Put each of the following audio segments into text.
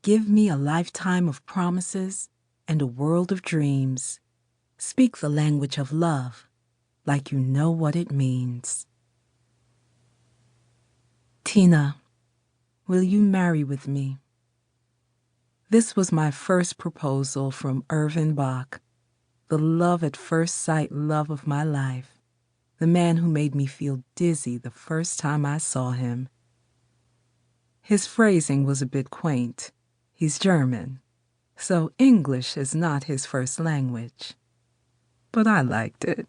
Give me a lifetime of promises and a world of dreams. Speak the language of love like you know what it means. Tina, will you marry with me? This was my first proposal from Irvin Bach, the love at first sight love of my life, the man who made me feel dizzy the first time I saw him. His phrasing was a bit quaint. He's German, so English is not his first language. But I liked it.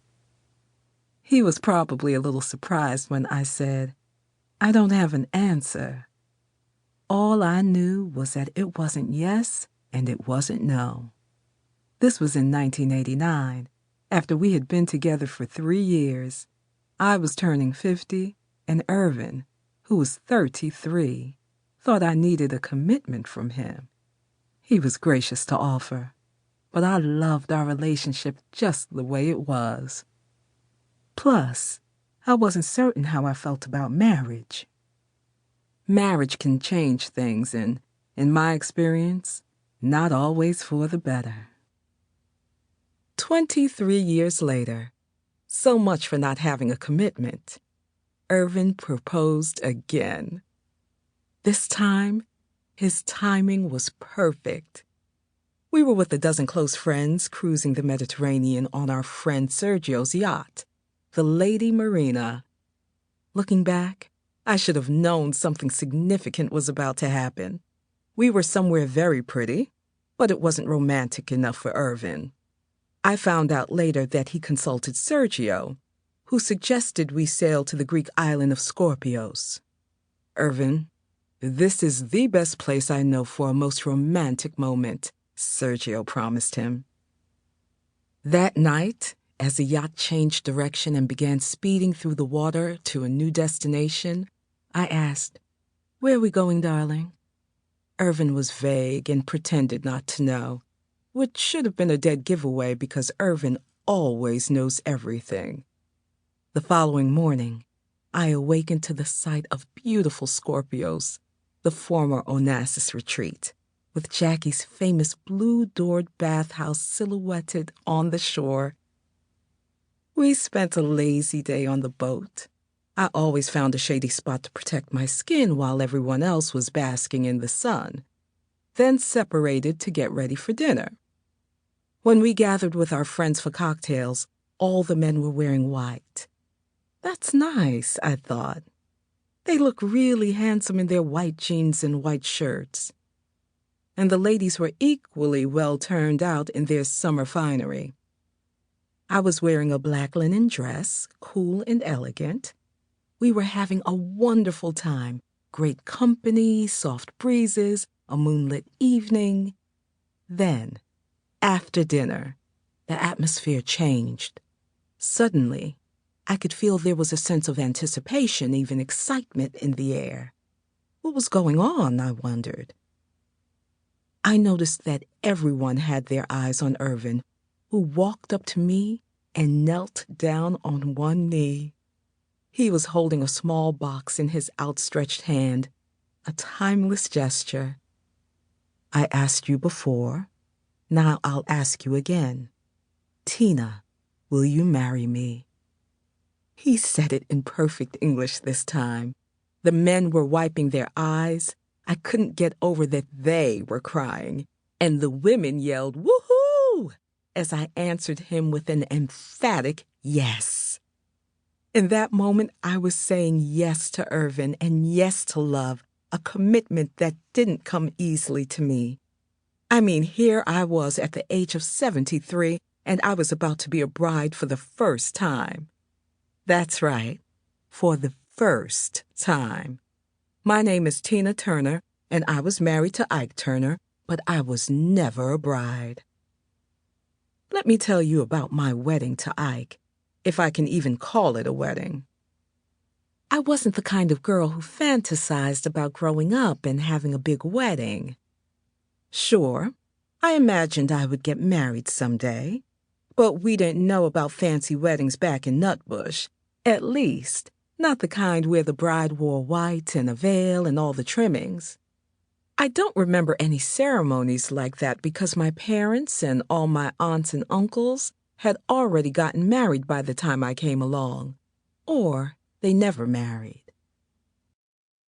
He was probably a little surprised when I said, "I don't have an answer." All I knew was that it wasn't yes and it wasn't no. This was in 1989, after we had been together for 3 years. I was turning 50, and Irvin, who was 33, thought I needed a commitment from him. He was gracious to offer, but I loved our relationship just the way it was. Plus, I wasn't certain how I felt about marriage. Marriage can change things, and, in my experience, not always for the better. 23 years later, so much for not having a commitment, Irvin proposed again. This time, his timing was perfect. We were with a dozen close friends cruising the Mediterranean on our friend Sergio's yacht, the Lady Marina. Looking back, I should have known something significant was about to happen. We were somewhere very pretty, but it wasn't romantic enough for Irvin. I found out later that he consulted Sergio, who suggested we sail to the Greek island of Scorpios. "Irvin, this is the best place I know for a most romantic moment," Sergio promised him. That night, as the yacht changed direction and began speeding through the water to a new destination, I asked, "Where are we going, darling?" Irvin was vague and pretended not to know, which should have been a dead giveaway because Irvin always knows everything. The following morning, I awakened to the sight of beautiful Scorpios, the former Onassis retreat, with Jackie's famous blue-doored bathhouse silhouetted on the shore. We spent a lazy day on the boat. I always found a shady spot to protect my skin while everyone else was basking in the sun, then separated to get ready for dinner. When we gathered with our friends for cocktails, all the men were wearing white. That's nice, I thought. They look really handsome in their white jeans and white shirts. And the ladies were equally well turned out in their summer finery. I was wearing a black linen dress, cool and elegant. We were having a wonderful time, great company, soft breezes, a moonlit evening. Then, after dinner, the atmosphere changed. Suddenly, I could feel there was a sense of anticipation, even excitement in the air. What was going on, I wondered. I noticed that everyone had their eyes on Irvin, who walked up to me and knelt down on one knee. He was holding a small box in his outstretched hand, a timeless gesture. "I asked you before. Now I'll ask you again. Tina, will you marry me?" He said it in perfect English this time. The men were wiping their eyes. I couldn't get over that they were crying. And the women yelled, "Woohoo!" as I answered him with an emphatic yes. In that moment, I was saying yes to Irvin and yes to love, a commitment that didn't come easily to me. I mean, here I was at the age of 73, and I was about to be a bride for the first time. That's right, for the first time. My name is Tina Turner, and I was married to Ike Turner, but I was never a bride. Let me tell you about my wedding to Ike, if I can even call it a wedding. I wasn't the kind of girl who fantasized about growing up and having a big wedding. Sure, I imagined I would get married someday, but we didn't know about fancy weddings back in Nutbush, at least not the kind where the bride wore white and a veil and all the trimmings. I don't remember any ceremonies like that because my parents and all my aunts and uncles had already gotten married by the time I came along, or they never married.